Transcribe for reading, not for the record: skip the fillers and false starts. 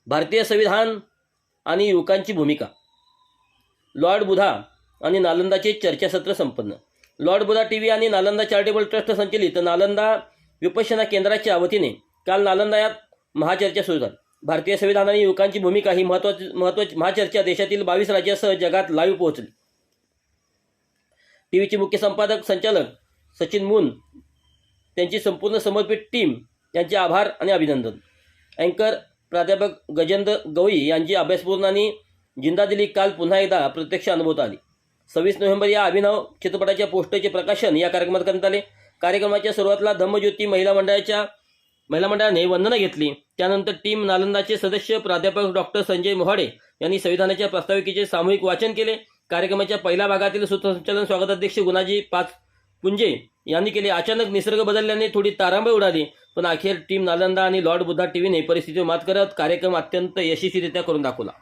भारतीय संविधान आणि युवकांची भूमिका. लॉर्ड बुधा आणि नालंदाचे चर्चासत्र संपन्न. लॉर्ड बुधा टीव्ही आणि नालंदा चॅरिटेबल ट्रस्ट संचलित नालंदा विपश्यना केंद्राच्या वतीने काल नालंदात महाचर्चा सुरू झाली. भारतीय संविधान आणि युवकांची भूमिका ही महत्त्वाची महाचर्चा देशातील 22 राज्यासह जगात लाईव्ह पोहोचली. टीव्हीचे मुख्य संपादक संचालक सचिन मून, त्यांची संपूर्ण समर्पित टीम यांचे आभार आणि अभिनंदन. अँकर प्राध्यापक गजेंद्र गवई यांची अभ्यासपूर्ण आणि जिंदादिली काल पुन्हा एकदा प्रत्यक्ष अनुभवता आली. 26 नोव्हेंबर या अभिनव चित्रपटाच्या पोस्टरचे प्रकाशन या कार्यक्रमात करण्यात आले. कार्यक्रमाच्या सुरुवातीला धम्मज्योती महिला मंडळाने वंदना घेतली. त्यानंतर टीम नालंदाचे सदस्य प्राध्यापक डॉक्टर संजय मोहाडे यांनी संविधानाच्या प्रास्ताविकेचे सामूहिक वाचन केले. कार्यक्रमाच्या पहिल्या भागातील सूत्रसंचालन स्वागताध्यक्ष गुणाजी पाचपुंजे यांनी केले. अचानक निसर्ग बदलल्याने थोडी तारांबळ उडाली, पण अखेर टीम नालंदा आणि लॉर्ड बुद्धा टीव्हीने परिस्थितीवर मात करत कार्यक्रम अत्यंत यशस्वीरित्या करून दाखवला.